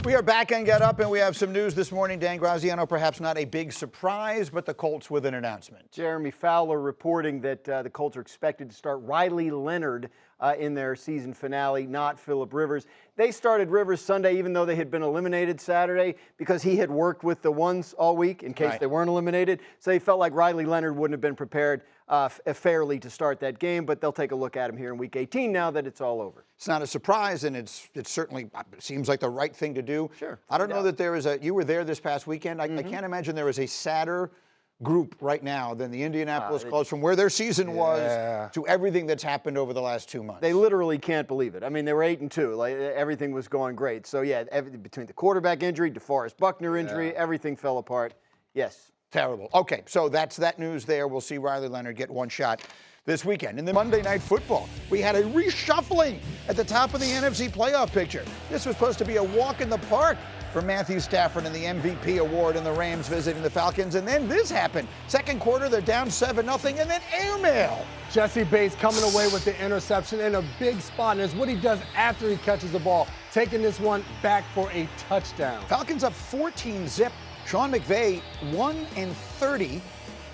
We are back and get up, and we have some news this morning. Dan Graziano, perhaps not a big surprise, but the Colts with an announcement. Jeremy Fowler reporting that the Colts are expected to start Riley Leonard in their season finale, not Phillip Rivers. They started Rivers Sunday, even though they had been eliminated Saturday, because he had worked with the ones all week in case they weren't eliminated. So he felt like Riley Leonard wouldn't have been prepared fairly to start that game, but they'll take a look at him here in Week 18 now that it's all over. It's not a surprise, and it certainly seems like the right thing to do. Sure. I don't know that there is you were there this past weekend. I can't imagine there is a sadder group right now than the Indianapolis Colts from where their season was to everything that's happened over the last 2 months. They literally can't believe it. I mean, they were 8-2. Like, everything was going great. So, yeah, between the quarterback injury, DeForest Buckner injury, everything fell apart. Yes. Terrible. Okay, so that's that news there. We'll see Riley Leonard get one shot this weekend. In the Monday Night Football, we had a reshuffling at the top of the NFC playoff picture. This was supposed to be a walk in the park for Matthew Stafford and the MVP award and the Rams visiting the Falcons. And then this happened. Second quarter, they're down 7-0, and then airmail. Jesse Bates coming away with the interception in a big spot. And it's what he does after he catches the ball, taking this one back for a touchdown. Falcons up 14-0. Sean McVay 1-30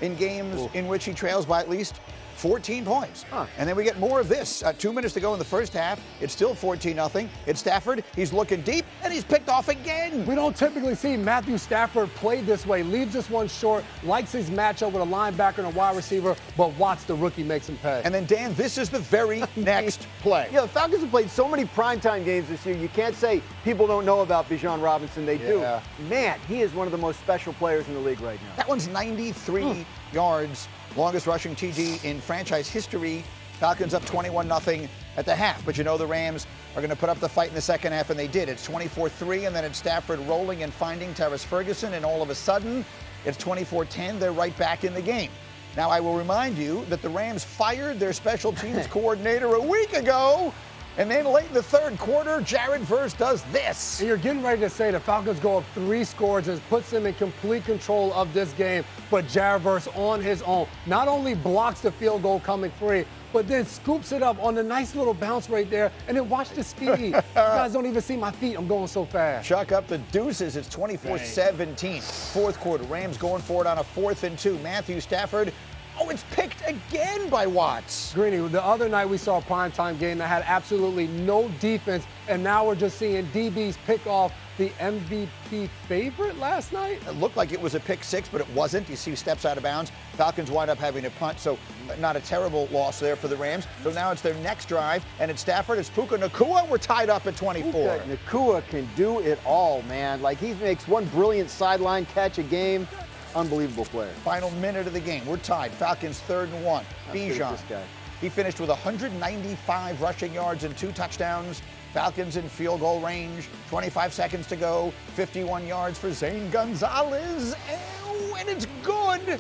in games in which he trails by at least 14 points. And then we get more of this. 2 minutes to go in the first half. It's still 14-0. It's Stafford. He's looking deep, and he's picked off again. We don't typically see Matthew Stafford play this way. Leaves this one short, likes his matchup with a linebacker and a wide receiver, but watch the rookie makes him pay. And then, Dan, this is the very next play. Yeah, the Falcons have played so many primetime games this year. You can't say people don't know about Bijan Robinson. They do. Man, he is one of the most special players in the league right now. That one's 93 yards. Longest rushing TD in franchise history. Falcons up 21-0 at the half. But you know the Rams are going to put up the fight in the second half, and they did. It's 24-3, and then it's Stafford rolling and finding Terrace Ferguson, and all of a sudden, it's 24-10. They're right back in the game. Now, I will remind you that the Rams fired their special teams coordinator a week ago, and then late in the third quarter, Jared Verse does this. And you're getting ready to say the Falcons go up 3 scores and puts them in complete control of this game. But Jared Verse on his own not only blocks the field goal coming free, but then scoops it up on the nice little bounce right there. And then watch the speed. You guys don't even see my feet. I'm going so fast. Chuck up the deuces. It's 24-17. Fourth quarter. Rams going for it on a 4th and 2. Matthew Stafford. Oh, it's picked again by Watts. Greeny, the other night we saw a primetime game that had absolutely no defense, and now we're just seeing DBs pick off the MVP favorite last night. It looked like it was a pick 6, but it wasn't. You see steps out of bounds. Falcons wind up having a punt, so not a terrible loss there for the Rams. So now it's their next drive, and it's Stafford. It's Puka Nacua. We're tied up at 24. Nacua can do it all, man. Like, he makes one brilliant sideline catch a game. Unbelievable player. Final minute of the game. We're tied. Falcons 3rd and 1. Bijan. He finished with 195 rushing yards and 2 touchdowns. Falcons in field goal range. 25 seconds to go. 51 yards for Zane Gonzalez. And it's good.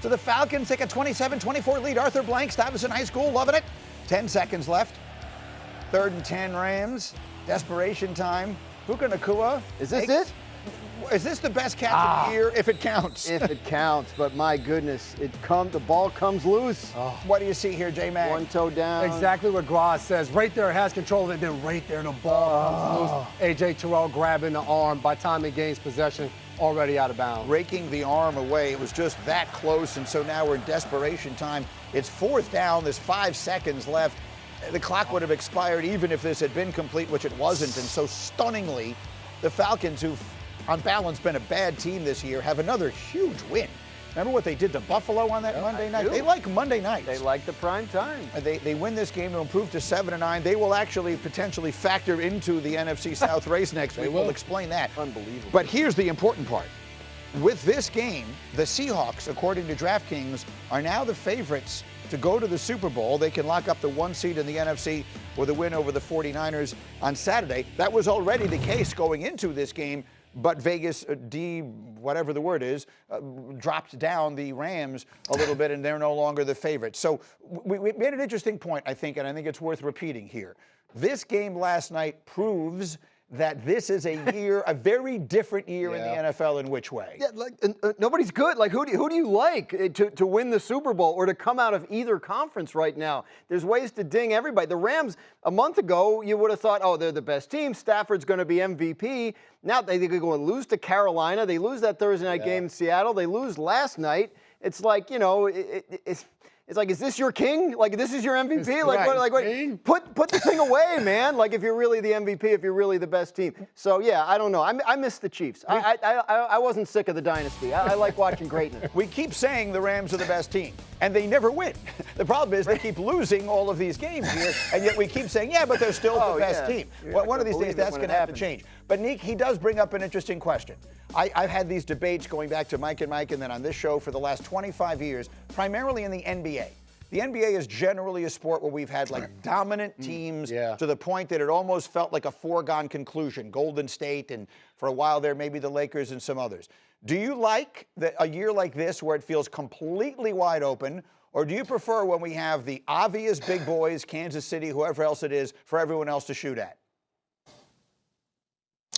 So the Falcons take a 27-24 lead. Arthur Blank, Stuyvesant High School, loving it. 10 seconds left. 3rd and 10 Rams. Desperation time. Puka Nacua. Is this it? Is this the best catch of the year, if it counts? If it counts, but my goodness, the ball comes loose. What do you see here, J-Mac? One toe down. Exactly what Graz says. Right there, it has control of it, then right there, the ball comes loose. A.J. Terrell grabbing the arm. By the time he gains possession, already out of bounds. Raking the arm away. It was just that close, and so now we're in desperation time. It's 4th down. There's 5 seconds left. The clock would have expired even if this had been complete, which it wasn't, and so stunningly, the Falcons, who've on balance been a bad team this year, have another huge win. Remember what they did to Buffalo on that Monday night? They like Monday nights. They like the prime time. They win this game to improve to 7-9. They will actually potentially factor into the NFC South race next week. We'll explain that. Unbelievable. But here's the important part. With this game, the Seahawks, according to DraftKings, are now the favorites to go to the Super Bowl. They can lock up the 1 seed in the NFC with a win over the 49ers on Saturday. That was already the case going into this game. But Vegas, whatever the word is, dropped down the Rams a little bit, and they're no longer the favorite. So we made an interesting point, I think, and I think it's worth repeating here. This game last night proves that this is a year, a very different year in the NFL. In which way? Yeah, like nobody's good. Like who do you like to win the Super Bowl or to come out of either conference right now? There's ways to ding everybody. The Rams a month ago, you would have thought, oh, they're the best team. Stafford's going to be MVP. Now they could go and lose to Carolina. They lose that Thursday night game in Seattle. They lose last night. It's like, you know, it's like, is this your king? Like, this is your MVP? Put the thing away, man. Like, if you're really the MVP, if you're really the best team. So, yeah, I don't know. I miss the Chiefs. I wasn't sick of the dynasty. I like watching greatness. We keep saying the Rams are the best team, and they never win. The problem is they keep losing all of these games here, and yet we keep saying, yeah, but they're still the best team. Well, one of these days, that's going to have to change. But, Nick, he does bring up an interesting question. I've had these debates going back to Mike and Mike and then on this show for the last 25 years, primarily in the NBA. The NBA is generally a sport where we've had like dominant teams to the point that it almost felt like a foregone conclusion. Golden State and for a while there, maybe the Lakers and some others. Do you like a year like this where it feels completely wide open, or do you prefer when we have the obvious big boys, Kansas City, whoever else it is, for everyone else to shoot at?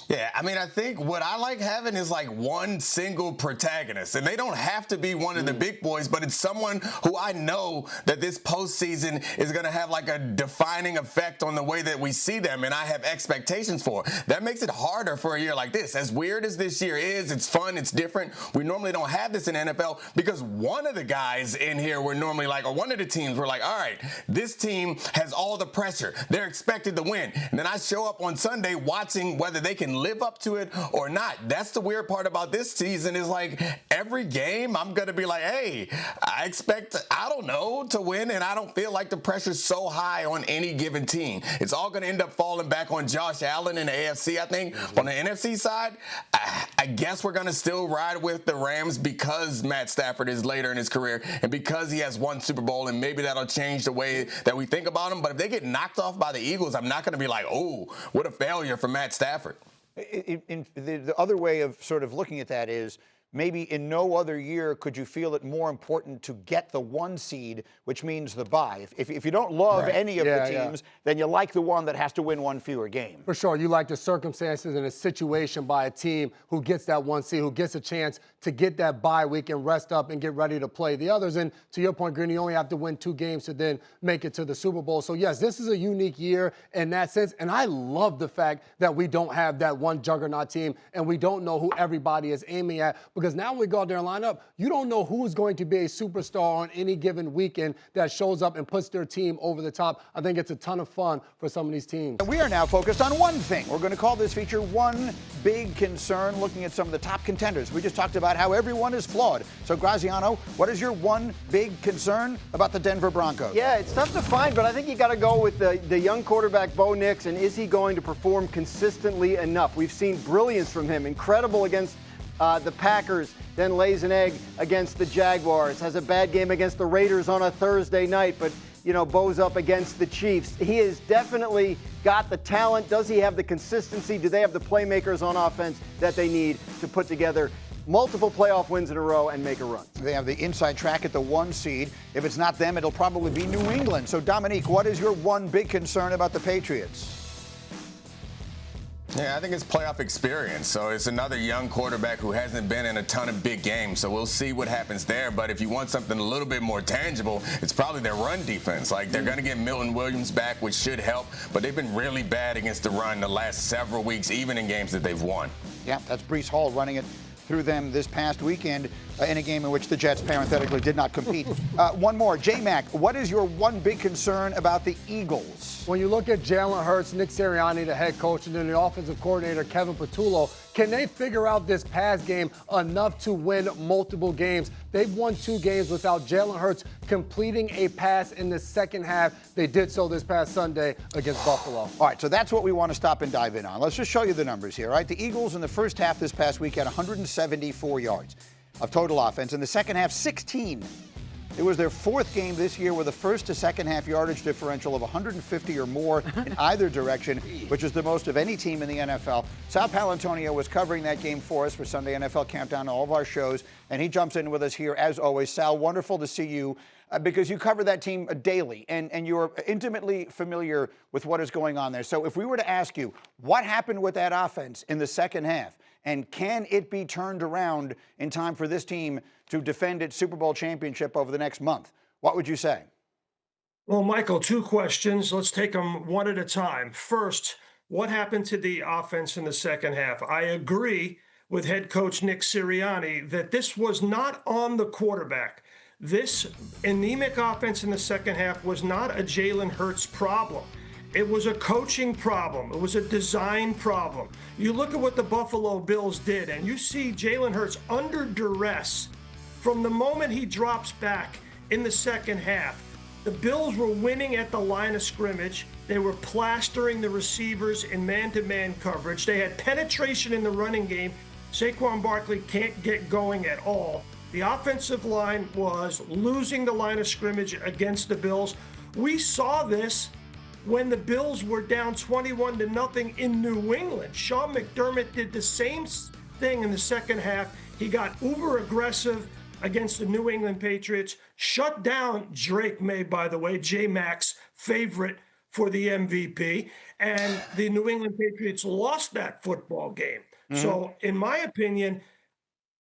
Yeah, I mean, I think what I like having is like one single protagonist, and they don't have to be one of the big boys, but it's someone who I know that this postseason is going to have like a defining effect on the way that we see them, and I have expectations for. That makes it harder for a year like this. As weird as this year is, it's fun, it's different. We normally don't have this in NFL because one of the guys in here we're normally like, or one of the teams, we're like, all right, this team has all the pressure. They're expected to win. And then I show up on Sunday watching whether they can live up to it or not. That's the weird part about this season is like every game I'm going to be like, hey, I expect, I don't know, to win, and I don't feel like the pressure's so high on any given team. It's all going to end up falling back on Josh Allen in the AFC, I think. On the NFC side, I guess we're going to still ride with the Rams because Matt Stafford is later in his career and because he has won Super Bowl, and maybe that'll change the way that we think about him. But if they get knocked off by the Eagles, I'm not going to be like, oh, what a failure for Matt Stafford. The other way of sort of looking at that is maybe in no other year could you feel it more important to get the 1 seed, which means the bye. If you don't love any of the teams, then you like the one that has to win 1 fewer game. For sure. You like the circumstances and a situation by a team who gets that 1 seed, who gets a chance to get that bye week and rest up and get ready to play the others. And to your point, Green, you only have to win 2 games to then make it to the Super Bowl. So, yes, this is a unique year in that sense. And I love the fact that we don't have that one juggernaut team and we don't know who everybody is aiming at. Because now when we go out there and line up, you don't know who's going to be a superstar on any given weekend that shows up and puts their team over the top. I think it's a ton of fun for some of these teams. We are now focused on one thing. We're going to call this feature One Big Concern, looking at some of the top contenders. We just talked about how everyone is flawed. So, Graziano, what is your one big concern about the Denver Broncos? Yeah, it's tough to find, but I think you got to go with the young quarterback, Bo Nix, and is he going to perform consistently enough? We've seen brilliance from him, incredible against the Packers, then lays an egg against the Jaguars, has a bad game against the Raiders on a Thursday night, but, you know, Bo's up against the Chiefs. He has definitely got the talent. Does he have the consistency? Do they have the playmakers on offense that they need to put together multiple playoff wins in a row and make a run? They have the inside track at the 1 seed. If it's not them, it'll probably be New England. So, Domonique, what is your one big concern about the Patriots? Yeah, I think it's playoff experience. So it's another young quarterback who hasn't been in a ton of big games. So we'll see what happens there. But if you want something a little bit more tangible, it's probably their run defense. Like, they're going to get Milton Williams back, which should help. But they've been really bad against the run the last several weeks, even in games that they've won. Yeah, that's Breece Hall running it through them this past weekend in a game in which the Jets parenthetically did not compete. One more. J-Mac, what is your one big concern about the Eagles? When you look at Jalen Hurts, Nick Sirianni, the head coach, and then the offensive coordinator, Kevin Patullo, can they figure out this pass game enough to win multiple games? They've won 2 games without Jalen Hurts completing a pass in the second half. They did so this past Sunday against Buffalo. All right, so that's what we want to stop and dive in on. Let's just show you the numbers here, all right? The Eagles in the first half this past week had 174 yards of total offense. In the second half, 16. It was their 4th game this year with a first to second half yardage differential of 150 or more in either direction, which is the most of any team in the NFL. Sal Palantonio was covering that game for us for Sunday NFL Countdown, all of our shows, and he jumps in with us here as always. Sal, wonderful to see you. because you cover that team daily and you're intimately familiar with what is going on there. So if we were to ask you, what happened with that offense in the second half, and can it be turned around in time for this team to defend its Super Bowl championship over the next month, what would you say? Well, Michael, two questions. Let's take them one at a time. First, what happened to the offense in the second half? I agree with head coach Nick Sirianni that this was not on the quarterback. This anemic offense in the second half was not a Jalen Hurts problem. It was a coaching problem. It was a design problem. You look at what the Buffalo Bills did, and you see Jalen Hurts under duress from the moment he drops back in the second half. The Bills were winning at the line of scrimmage. They were plastering the receivers in man-to-man coverage. They had penetration in the running game. Saquon Barkley can't get going at all. The offensive line was losing the line of scrimmage against the Bills. We saw this when the Bills were down 21-0 in New England. Sean McDermott did the same thing in the second half. He got uber aggressive against the New England Patriots, shut down Drake May, by the way, J-Mac's favorite for the MVP, and the New England Patriots lost that football game. So, in my opinion,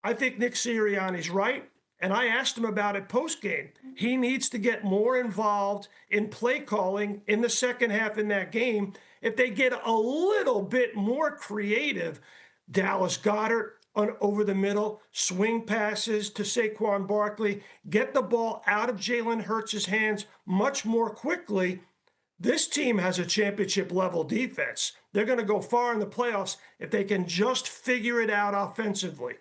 I think Nick Sirianni's right, and I asked him about it post-game. He needs to get more involved in play calling in the second half in that game. If they get a little bit more creative, Dallas Goedert over the middle, swing passes to Saquon Barkley, get the ball out of Jalen Hurts' hands much more quickly. This team has a championship-level defense. They're going to go far in the playoffs if they can just figure it out offensively.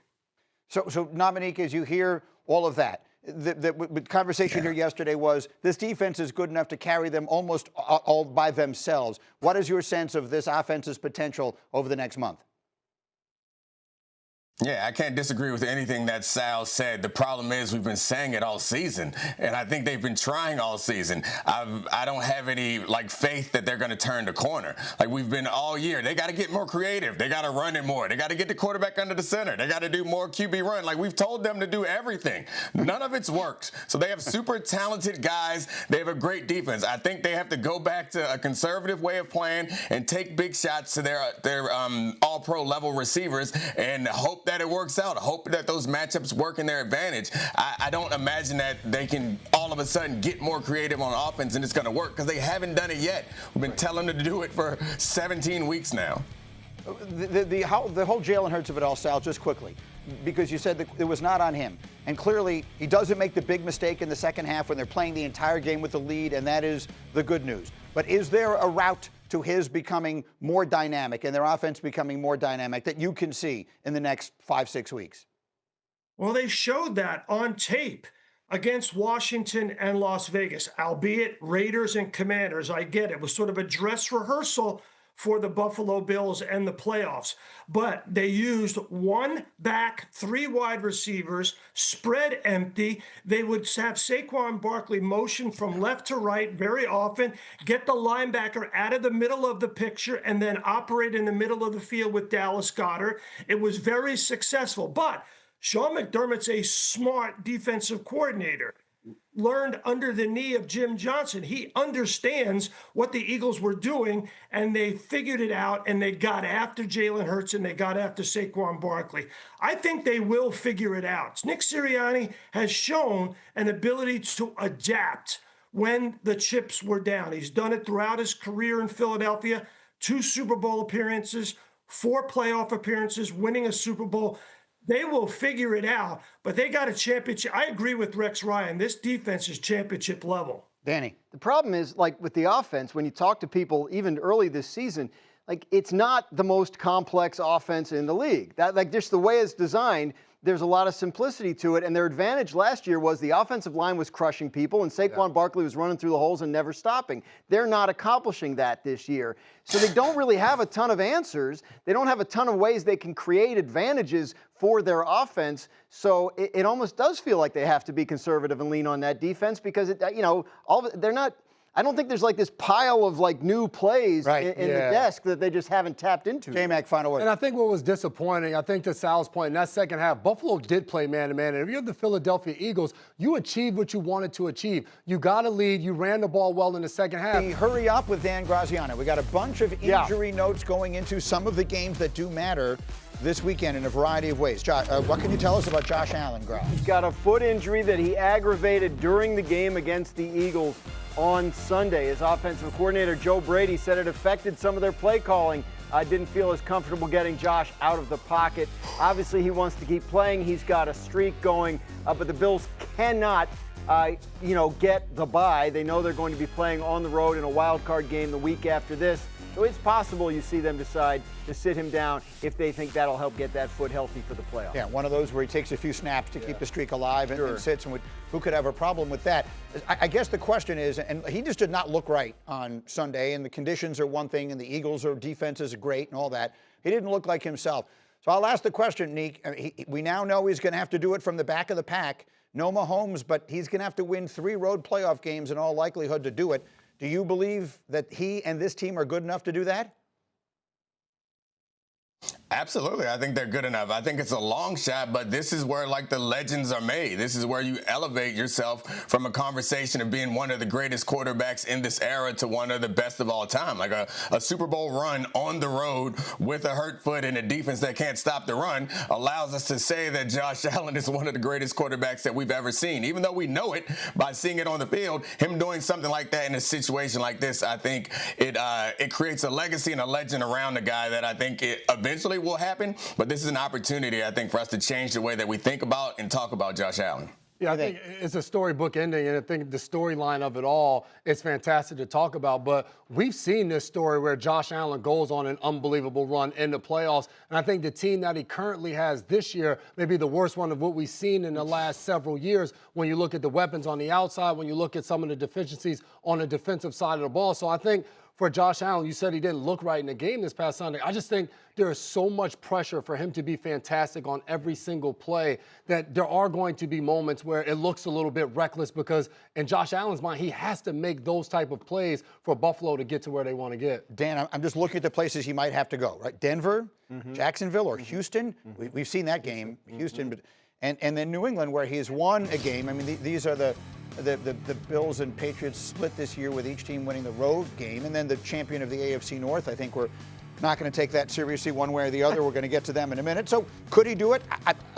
So Domonique, as you hear all of that, the conversation here yesterday was this defense is good enough to carry them almost all by themselves. What is your sense of this offense's potential over the next month? Yeah, I can't disagree with anything that Sal said. The problem is we've been saying it all season, and I think they've been trying all season. I don't have any faith that they're going to turn the corner. We've been all year. They got to get more creative. They got to run it more. They got to get the quarterback under the center. They got to do more QB run. We've told them to do everything. None of it's worked. So they have super talented guys. They have a great defense. I think they have to go back to a conservative way of playing and take big shots to their all-pro level receivers and hope that it works out. I hope that those matchups work in their advantage. I don't imagine that they can all of a sudden get more creative on offense and it's going to work because they haven't done it yet. We've been telling them to do it for 17 weeks now. The whole Jalen Hurts of it all, Sal, just quickly, because you said that it was not on him. And clearly, he doesn't make the big mistake in the second half when they're playing the entire game with the lead, and that is the good news. But is there a route to his becoming more dynamic and their offense becoming more dynamic that you can see in the next 5-6 weeks? Well, they showed that on tape against Washington and Las Vegas, albeit Raiders and Commanders. I get it. It was sort of a dress rehearsal for the Buffalo Bills and the playoffs. But they used one back, three wide receivers, spread empty. They would have Saquon Barkley motion from left to right very often, get the linebacker out of the middle of the picture, and then operate in the middle of the field with Dallas Goedert. It was very successful. But Sean McDermott's a smart defensive coordinator. Learned under the knee of Jim Johnson. He understands what the Eagles were doing, and they figured it out, and they got after Jalen Hurts, and they got after Saquon Barkley. I think they will figure it out. Nick Sirianni has shown an ability to adapt when the chips were down. He's done it throughout his career in Philadelphia, 2 Super Bowl appearances, 4 playoff appearances, winning a Super Bowl. They will figure it out, but they got a championship. I agree with Rex Ryan. This defense is championship level. Danny. The problem is, with the offense, when you talk to people even early this season, it's not the most complex offense in the league. That, just the way it's designed, there's a lot of simplicity to it, and their advantage last year was the offensive line was crushing people, and Saquon Barkley was running through the holes and never stopping. They're not accomplishing that this year. So they don't really have a ton of answers. They don't have a ton of ways they can create advantages for their offense. So it almost does feel like they have to be conservative and lean on that defense because they're not. I don't think there's like this pile of like new plays Right. in the desk that they just haven't tapped into. J-Mac, final word. And I think what was disappointing, I think to Sal's point, in that second half, Buffalo did play man-to-man. And if you're the Philadelphia Eagles, you achieved what you wanted to achieve. You got a lead. You ran the ball well in the second half. Hurry up with Dan Graziano. We got a bunch of injury notes going into some of the games that do matter this weekend in a variety of ways. Josh, what can you tell us about Josh Allen, Graz? He's got a foot injury that he aggravated during the game against the Eagles on Sunday. His offensive coordinator, Joe Brady, said it affected some of their play calling. Didn't feel as comfortable getting Josh out of the pocket. Obviously, he wants to keep playing. He's got a streak going, but the Bills cannot get the bye. They know they're going to be playing on the road in a wild card game the week after this. So it's possible you see them decide to sit him down if they think that'll help get that foot healthy for the playoffs. Yeah, one of those where he takes a few snaps to keep the streak alive and sits, and who could have a problem with that? I guess the question is, and he just did not look right on Sunday, and the conditions are one thing, and the Eagles' defense is great and all that. He didn't look like himself. So I'll ask the question, Neek. We now know he's going to have to do it from the back of the pack. No Mahomes, but he's going to have to win 3 road playoff games in all likelihood to do it. Do you believe that he and this team are good enough to do that? Absolutely. I think they're good enough. I think it's a long shot, but this is where like the legends are made. This is where you elevate yourself from a conversation of being one of the greatest quarterbacks in this era to one of the best of all time. Like a Super Bowl run on the road with a hurt foot and a defense that can't stop the run allows us to say that Josh Allen is one of the greatest quarterbacks that we've ever seen. Even though we know it by seeing it on the field, him doing something like that in a situation like this, I think it creates a legacy and a legend around the guy that I think it eventually will happen, but this is an opportunity, I think, for us to change the way that we think about and talk about Josh Allen. Yeah, I think it's a storybook ending, and I think the storyline of it all is fantastic to talk about. But we've seen this story where Josh Allen goes on an unbelievable run in the playoffs, and I think the team that he currently has this year may be the worst one of what we've seen in the last several years when you look at the weapons on the outside, when you look at some of the deficiencies on the defensive side of the ball. So I think for Josh Allen, you said he didn't look right in the game this past Sunday. I just think there is so much pressure for him to be fantastic on every single play that there are going to be moments where it looks a little bit reckless because in Josh Allen's mind, he has to make those type of plays for Buffalo to get to where they want to get. Dan, I'm just looking at the places he might have to go, right? Denver, Jacksonville, or Houston. We've seen that game, Houston, but and then New England, where he's won a game. I mean, these are the Bills and Patriots split this year with each team winning the road game, and then the champion of the AFC North. I think we're not going to take that seriously one way or the other. We're going to get to them in a minute. So could he do it?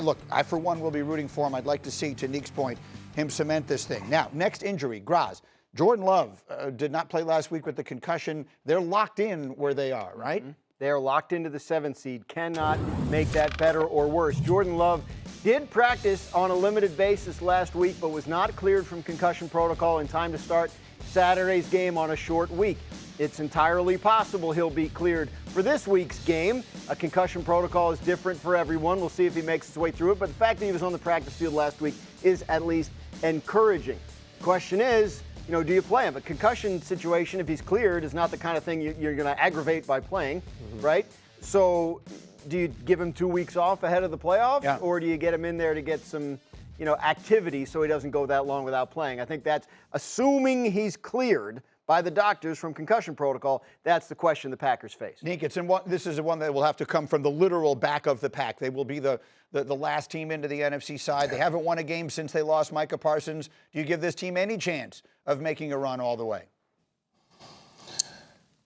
Look, I for one will be rooting for him. I'd like to see, to Neek's point, him cement this thing. Now, next injury, Graz. Jordan Love did not play last week with the concussion. They're locked in where they are, right? They are locked into the 7th seed. Cannot make that better or worse. Jordan Love did practice on a limited basis last week, but was not cleared from concussion protocol in time to start Saturday's game on a short week. It's entirely possible he'll be cleared for this week's game. A concussion protocol is different for everyone. We'll see if he makes his way through it, but the fact that he was on the practice field last week is at least encouraging. Question is, do you play him? A concussion situation, if he's cleared, is not the kind of thing you're going to aggravate by playing, right? So do you give him 2 weeks off ahead of the playoffs, or do you get him in there to get some, activity so he doesn't go that long without playing? I think that's assuming he's cleared by the doctors from concussion protocol. That's the question the Packers face. Nick, this is one that will have to come from the literal back of the pack. They will be the last team into the NFC side. They haven't won a game since they lost Micah Parsons. Do you give this team any chance of making a run all the way?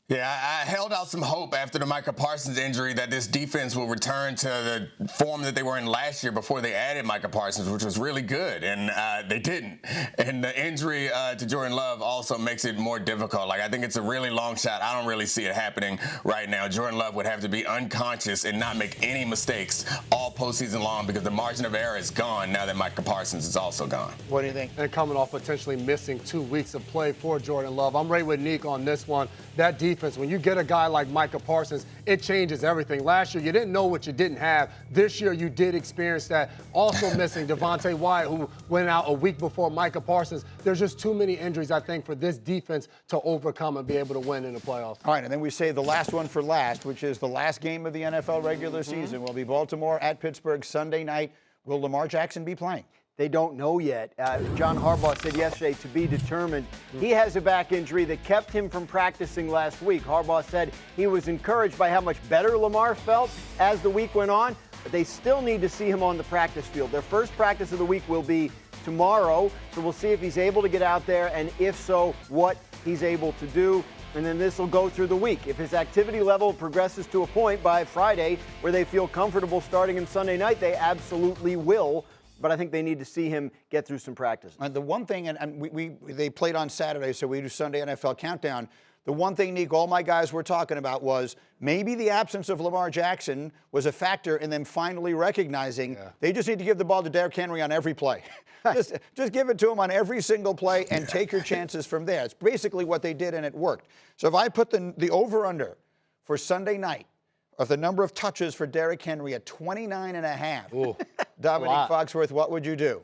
Yeah, I held out some hope after the Micah Parsons injury that this defense will return to the form that they were in last year before they added Micah Parsons, which was really good, and they didn't. And the injury to Jordan Love also makes it more difficult. Like, I think it's a really long shot. I don't really see it happening right now. Jordan Love would have to be unconscious and not make any mistakes all postseason long because the margin of error is gone now that Micah Parsons is also gone. What do you think? And coming off potentially missing 2 weeks of play for Jordan Love, I'm right with Neek on this one. That defense, when you get a guy like Micah Parsons, it changes everything. Last year, you didn't know what you didn't have. This year, you did experience that. Also missing Devontae Wyatt, who went out a week before Micah Parsons. There's just too many injuries, I think, for this defense to overcome and be able to win in the playoffs. All right, and then we say the last one for last, which is the last game of the NFL regular season will be Baltimore at Pittsburgh Sunday night. Will Lamar Jackson be playing? they don't know yet. John Harbaugh said yesterday to be determined. He has a back injury that kept him from practicing last week. Harbaugh said he was encouraged by how much better Lamar felt as the week went on, but they still need to see him on the practice field. Their first practice of the week will be tomorrow, so we'll see if he's able to get out there, and if so, what he's able to do. And then this will go through the week. If his activity level progresses to a point by Friday where they feel comfortable starting him Sunday night, they absolutely will. But I think they need to see him get through some practice. The one thing, and they played on Saturday, so we do Sunday NFL Countdown. The one thing, Nick, all my guys were talking about was maybe the absence of Lamar Jackson was a factor in them finally recognizing they just need to give the ball to Derrick Henry on every play. just give it to him on every single play and take your chances from there. It's basically what they did, and it worked. So if I put the over-under for Sunday night of the number of touches for Derrick Henry at 29.5, Domonique Foxworth, what would you do?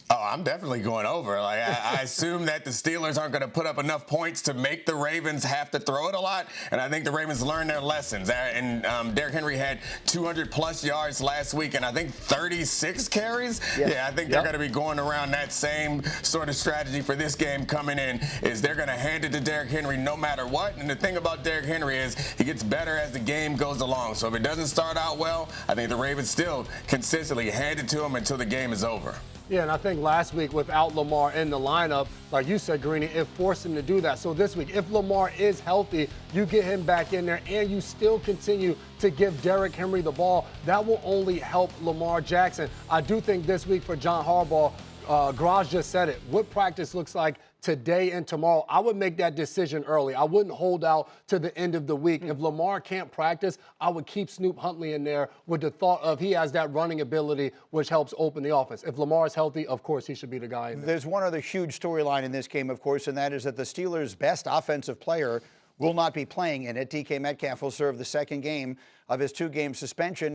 Oh, I'm definitely going over. Like I assume that the Steelers aren't going to put up enough points to make the Ravens have to throw it a lot, and I think the Ravens learned their lessons. And Derrick Henry had 200-plus yards last week, and I think 36 carries. Yeah, I think they're going to be going around that same sort of strategy for this game coming in. Is they're going to hand it to Derrick Henry no matter what. And the thing about Derrick Henry is he gets better as the game goes along. So if it doesn't start out well, I think the Ravens still consistently hand it to him until the game is over. Yeah, and I think last week without Lamar in the lineup, like you said, Greeny, it forced him to do that. So this week, if Lamar is healthy, you get him back in there and you still continue to give Derrick Henry the ball. That will only help Lamar Jackson. I do think this week for John Harbaugh, Graz just said it, what practice looks like today and tomorrow, I would make that decision early. I wouldn't hold out to the end of the week. If Lamar can't practice, I would keep Snoop Huntley in there with the thought of he has that running ability, which helps open the offense. If Lamar is healthy, of course, he should be the guy in there. There's one other huge storyline in this game, of course, and that is that the Steelers' best offensive player will not be playing in it. DK Metcalf will serve the second game of his 2-game suspension.